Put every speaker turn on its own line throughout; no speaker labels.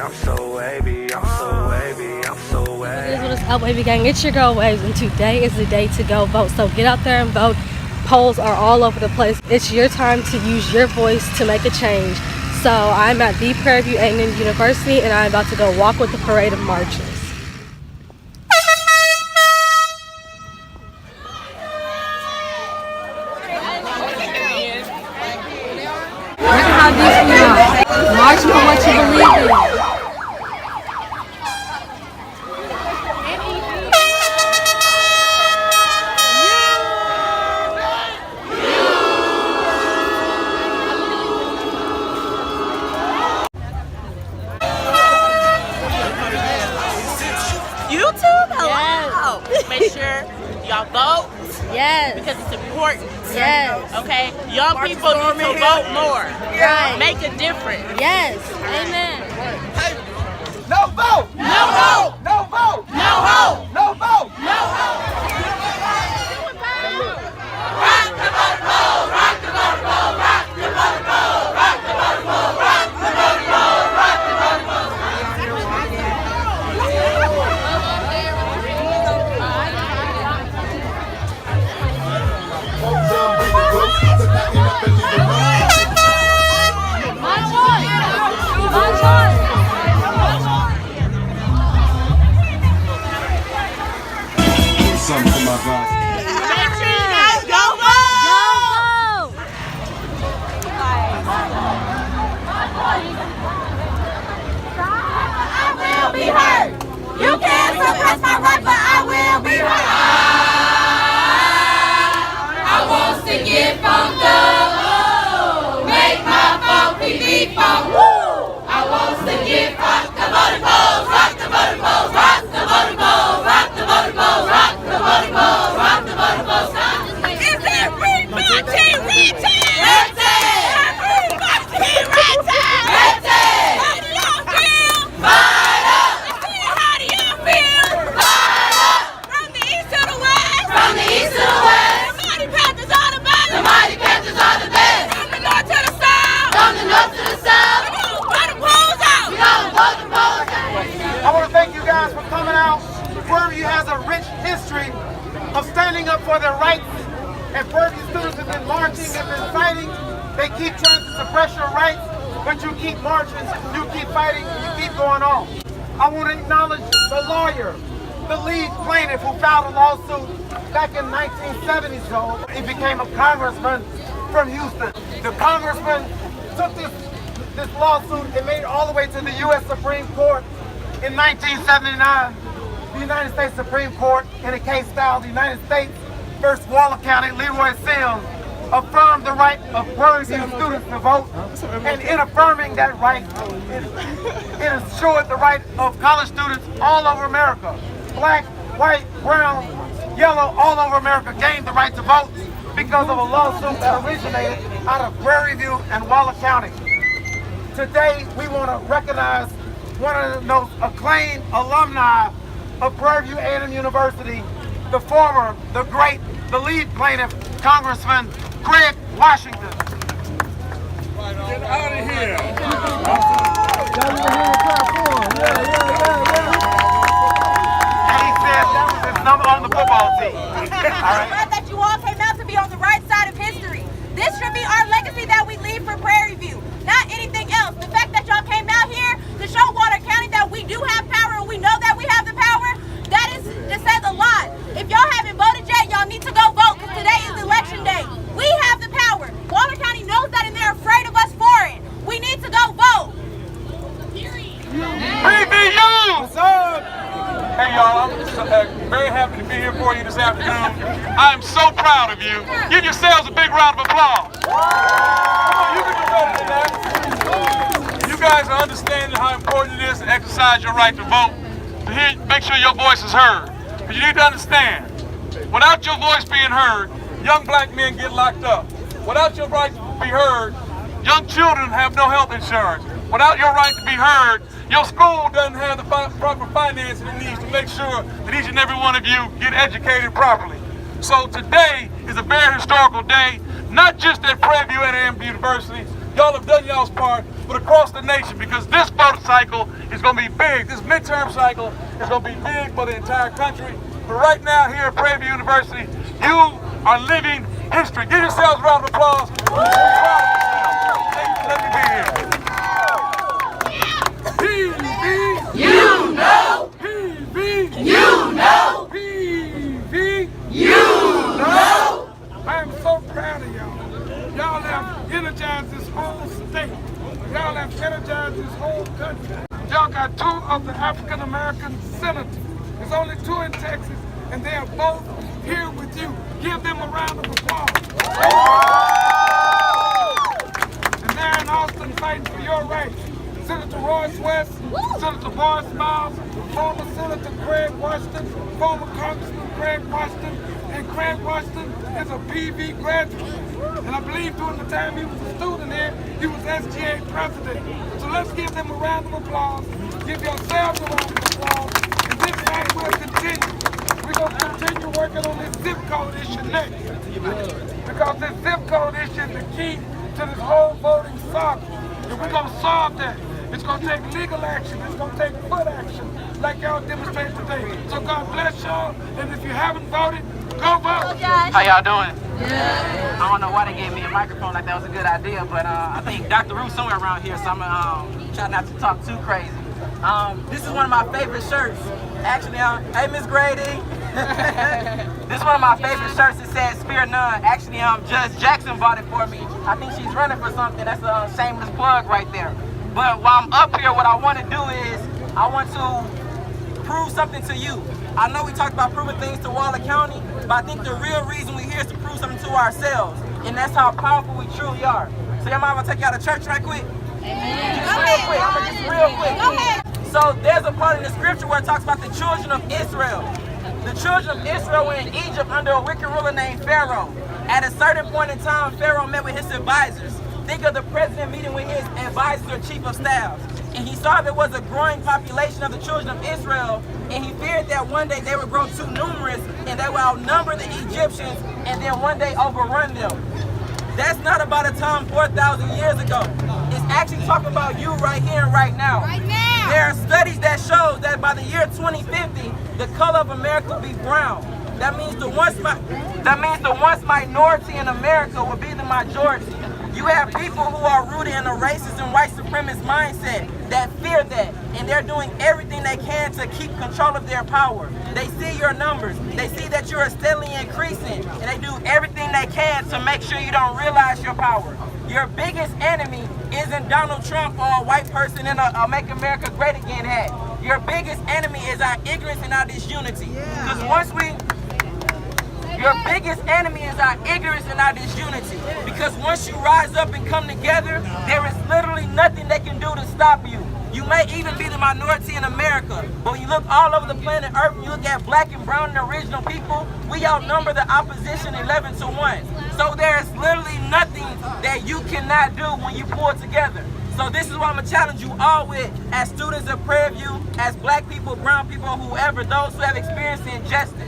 I'm so wavy, I'm so wavy, I'm so wavy.
What is up, Wavy Gang? It's your girl Waves, and today is the day to go vote. So get out there and vote. Polls are all over the place. It's your time to use your voice to make a change. So I'm at the PVAMU University, and I'm about to go walk with the parade of marches. Look how deep we are. March for what you believe in.
YouTube? Hello! Yes. Make sure y'all vote.
Yes.
Because it's important.
Yes.
Okay? Young people need to vote more.
Right.
Make a difference.
Yes. Amen.
Hey, no vote!
No vote!
No vote!
No vote!
No vote!
No vote!
Rock the vote poll! Rock the vote poll! Rock the vote poll! Rock the vote poll! Rock the vote poll! Rock the vote poll!
Something for my guys.
Make sure you guys go vote!
I will be heard. You can't suppress my right, but I will be heard. I want to get funked up. Make my funky beat funk. I want to get rock the voting polls, rock the voting polls, rock the voting polls, rock the voting polls, rock the voting polls, rock the voting polls. Is everybody ready? Ready! Everybody ready? Ready! How do y'all feel? Fired up! How do y'all feel? Fired up! From the east to the west! From the east to the west! The Mighty Panthers are the best! The Mighty Panthers are the best! From the north to the south! From the north to the south! We gonna vote the polls out! We gonna vote the polls out!
I want to thank you guys for coming out. Prairie View has a rich history of standing up for their rights, and Prairie View students have been marching, have been fighting. They keep trying to suppress your rights, but you keep marching, you keep fighting, you keep going on. I want to acknowledge the lawyer, the lead plaintiff who filed a lawsuit back in 1970s ago. He became a congressman from Houston. The congressman took this lawsuit and made it all the way to the U.S. Supreme Court in 1979. The United States Supreme Court, in a case styled the United States versus Waller County, Leroy Sims, affirmed the right of Prairie View students to vote, and in affirming that right, it ensured the right of college students all over America, black, white, brown, yellow, all over America, gained the right to vote because of a lawsuit that originated out of Prairie View and Waller County. Today, we want to recognize one of the most acclaimed alumni of Prairie View A&M University, the former, the great, the lead plaintiff, Congressman Greg Washington.
Get out of here.
And he said that was his number on the football team.
I'm glad that you all came out to be on the right side of history. This should be our legacy that we leave for Prairie View, not anything else. The fact that y'all came out here to show Waller County that we do have power and we know that we have the power, that says a lot. If y'all haven't voted yet, y'all need to go vote because today is election day. We have the power. Waller County knows that and they're afraid of us for it. We need to go vote.
PVU! What's up? Hey y'all, I'm very happy to be here for you this afternoon. I am so proud of you. Give yourselves a big round of applause. You can do better than that. You guys are understanding how important it is to exercise your right to vote. Make sure your voice is heard. But you need to understand, without your voice being heard, young black men get locked up. Without your right to be heard, young children have no health insurance. Without your right to be heard, your school doesn't have the proper financing it needs to make sure that each and every one of you get educated properly. So today is a very historical day, not just at Prairie View A&M University, Y'all have done y'all's part, but across the nation, because this vote cycle is going to be big. This midterm cycle is going to be big for the entire country. But right now here at Prairie View University, you are living history. Give yourselves a round of applause. Let me be here. PV,
You know.
PV,
You know.
PV,
You know.
I am so proud of y'all. Y'all have energized this whole state. Y'all have energized this whole country. Y'all got 2 of the African American senators. There's only 2 in Texas, and they are both here with you. Give them a round of applause. And they're in Austin fighting for your rights. Senator Royce West, Senator Boris Miles, former Senator Craig Washington, former Congressman Craig Washington, and Craig Washington is a PV graduate. And I believe during the time he was a student here, he was SGA president. So let's give them a round of applause. Give yourselves a round of applause. And this fight will continue. We're going to continue working on this zip code issue next. Because this zip code issue is the key to this whole voting saga. And we're going to solve that. It's going to take legal action. It's going to take foot action, like y'all demonstrated today. So God bless y'all. And if you haven't voted, go vote.
How y'all doing? Yeah. I don't know why they gave me a microphone like that was a good idea, but I think Dr. Ruth's somewhere around here, so I'm gonna try not to talk too crazy. This is one of my favorite shirts. Actually, hey Miss Grady. This is one of my favorite shirts. It says "Fear None." Actually, Judge Jackson bought it for me. I think she's running for something. That's a shameless plug right there. But while I'm up here, what I want to do is I want to prove something to you. I know we talked about proving things to Waller County, but I think the real reason we're here is to prove something to ourselves. And that's how powerful we truly are. So y'all mind if I take y'all to church right quick? Amen. Just real quick. I'm gonna just real quick. Go ahead. So there's a part in the scripture where it talks about the children of Israel. The children of Israel were in Egypt under a wicked ruler named Pharaoh. At a certain point in time, Pharaoh met with his advisors. Think of the president meeting with his advisors or chief of staff. And he saw there was a growing population of the children of Israel, and he feared that one day they would grow too numerous and they would outnumber the Egyptians and then one day overrun them. That's not about a time 4,000 years ago. It's actually talking about you right here and right now. Right now. There are studies that show that by the year 2050, the color of America will be brown. That means the once minority in America will be the majority. You have people who are rooted in a racist and white supremacist mindset that fear that, and they're doing everything they can to keep control of their power. They see your numbers, they see that you're steadily increasing, and they do everything they can to make sure you don't realize your power. Your biggest enemy isn't Donald Trump or a white person in a Make America Great Again hat. Your biggest enemy is our ignorance and our disunity. Your biggest enemy is our ignorance and our disunity. Because once you rise up and come together, there is literally nothing they can do to stop you. You may even be the minority in America, but when you look all over the planet Earth, and you look at black and brown and original people, we outnumber the opposition 11-1. So there's literally nothing that you cannot do when you pull together. So this is what I'm gonna challenge you all with, as students of Prairie View, as black people, brown people, whoever, those who have experienced injustice.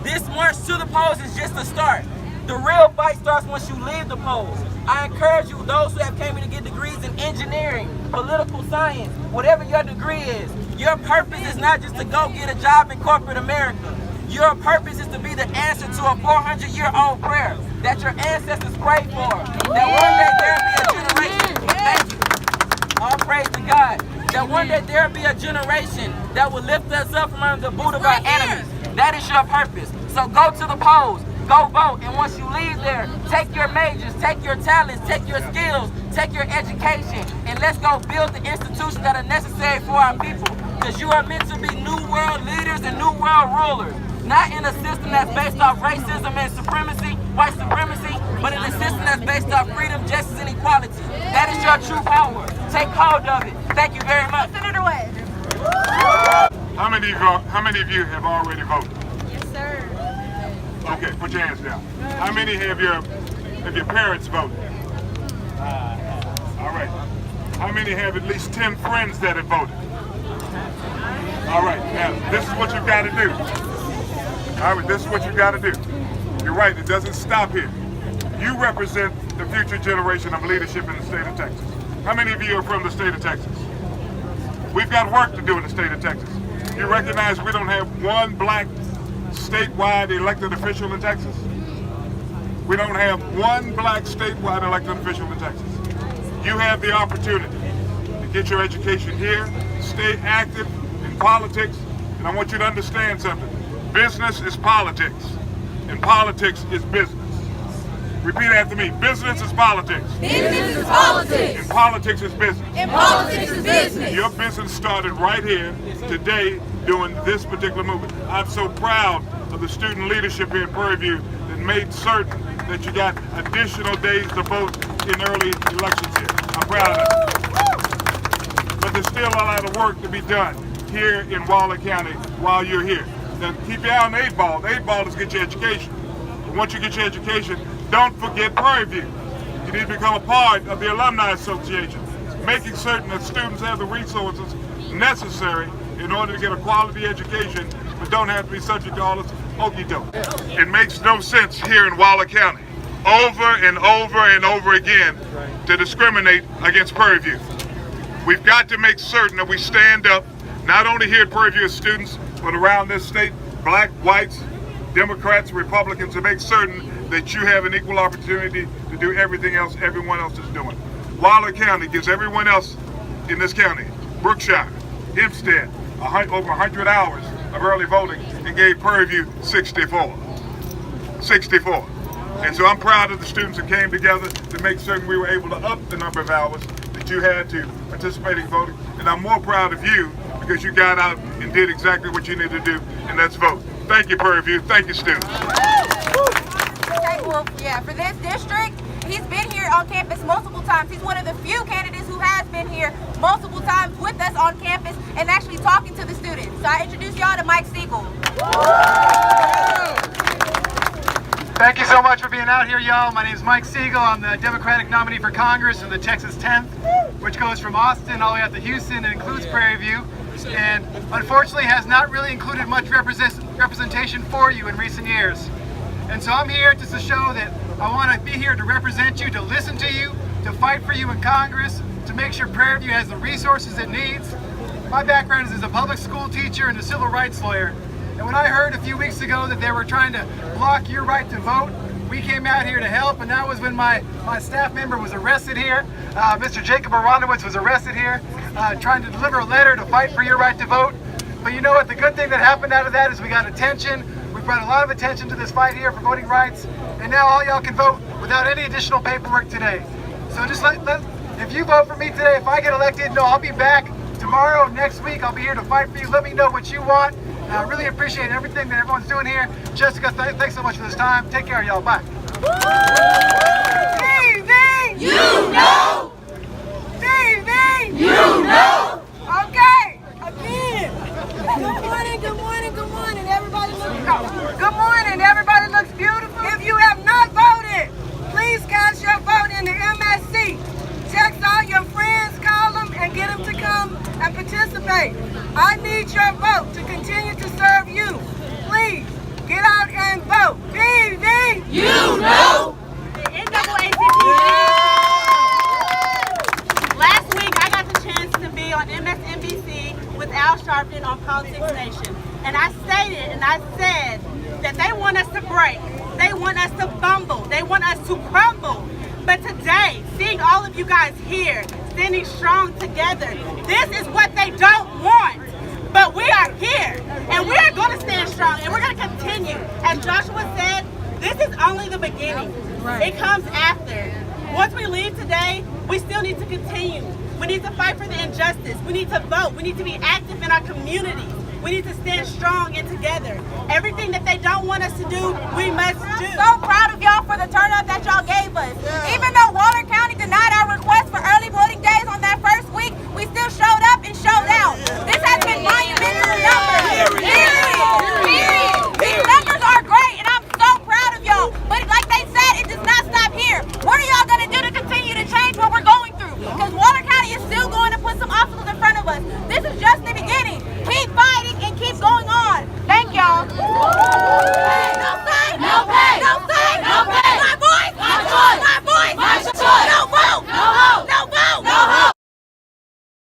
This march to the polls is just a start. The real fight starts once you leave the polls. I encourage you, those who have came here to get degrees in engineering, political science, whatever your degree is, your purpose is not just to go get a job in corporate America. Your purpose is to be the answer to a 400-year-old prayer that your ancestors prayed for. That one day there'll be a generation. Thank you. All praise to God. That one day there'll be a generation that will lift us up from under the boot of our enemies. That is your purpose. So go to the polls, go vote, and once you leave there, take your majors, take your talents, take your skills, take your education, and let's go build the institutions that are necessary for our people. Because you are meant to be new world leaders and new world rulers. Not in a system that's based off racism and supremacy, white supremacy, but in a system that's based off freedom, justice, and equality. That is your true power. Take hold of it. Thank you very much. Senator West.
How many of you have already voted?
Yes, sir.
Okay, put your hands down. How many have your parents voted? All right. How many have at least 10 friends that have voted? All right, now this is what you've got to do. All right, this is what you've got to do. You're right, it doesn't stop here. You represent the future generation of leadership in the state of Texas. How many of you are from the state of Texas? We've got work to do in the state of Texas. You recognize we don't have one black statewide elected official in Texas? We don't have one black statewide elected official in Texas. You have the opportunity to get your education here, stay active in politics, and I want you to understand something. Business is politics, and politics is business. Repeat after me. Business is politics.
Business is politics.
And politics is business.
And politics is business.
Your business started right here today doing this particular movement. I'm so proud of the student leadership here in Prairie View that made certain that you got additional days to vote in early elections here. I'm proud of that. But there's still a lot of work to be done here in Waller County while you're here. Now keep your eye on the 8 ball. The 8 ball is get your education. But once you get your education, don't forget Prairie View. You need to become a part of the Alumni Association, making certain that students have the resources necessary in order to get a quality education, but don't have to be subject to all this okey doke. It makes no sense here in Waller County, over and over and over again, to discriminate against Prairie View. We've got to make certain that we stand up, not only here at Prairie View as students, but around this state, black, whites, Democrats, Republicans, to make certain that you have an equal opportunity to do everything else everyone else is doing. Waller County gives everyone else in this county, Brookshire, Hempstead, over 100 hours of early voting, and gave Prairie View 64. 64. And so I'm proud of the students that came together to make certain we were able to up the number of hours that you had to participate in voting. And I'm more proud of you because you got out and did exactly what you needed to do, and that's vote. Thank you, Prairie View. Thank you, students.
Okay, well, yeah, for this district, he's been here on campus multiple times. He's one of the few candidates who has been here multiple times with us on campus and actually talking to the students. So I introduce y'all to Mike Siegel.
Thank you so much for being out here, y'all. My name is Mike Siegel. I'm the Democratic nominee for Congress in the Texas 10th, which goes from Austin all the way out to Houston and includes Prairie View. And unfortunately has not really included much representation for you in recent years. And so I'm here just to show that I want to be here to represent you, to listen to you, to fight for you in Congress, to make sure Prairie View has the resources it needs. My background is as a public school teacher and a civil rights lawyer. And when I heard a few weeks ago that they were trying to block your right to vote, we came out here to help, and that was when my staff member was arrested here. Mr. Jacob Aronowitz was arrested here, trying to deliver a letter to fight for your right to vote. But you know what, the good thing that happened out of that is we got attention. We brought a lot of attention to this fight here for voting rights, and now all y'all can vote without any additional paperwork today. So just if you vote for me today, if I get elected, no, I'll be back tomorrow, next week. I'll be here to fight for you. Let me know what you want. I really appreciate everything that everyone's doing here. Jessica, thanks so much for this time. Take care, y'all. Bye.
TV! You know! TV! You know! Okay, again. Good morning, everybody looks beautiful. If you have not voted, please cast your vote in the MSC. Text all your friends, call them, and get them to come and participate. I need your vote to continue to serve you. Please, get out and vote. PV! You know!
Last week, I got the chance to be on MSNBC with Al Sharpton on Politics Nation. And I stated and I said that they want us to break. They want us to fumble. They want us to crumble. But today, seeing all of you guys here, standing strong together, this is what they don't want. But we are here, and we are going to stand strong, and we're going to continue. As Joshua said, this is only the beginning. Right. It comes after. Once we leave today, we still need to continue. We need to fight for the injustice. We need to vote. We need to be active in our communities. We need to stand strong and together. Everything that they don't want us to do, we must do.
I'm so proud of y'all for the turnout that y'all gave us. Yeah. Even though Waller County denied our request for early voting days on that first week, we still showed up and showed out. This has been monumental numbers. Period. These numbers are great, and I'm so proud of y'all. But like they said, it does not stop here. What are y'all going to do to continue to change what we're going through? Because Waller County is still going to put some obstacles in front of us. This is just the beginning.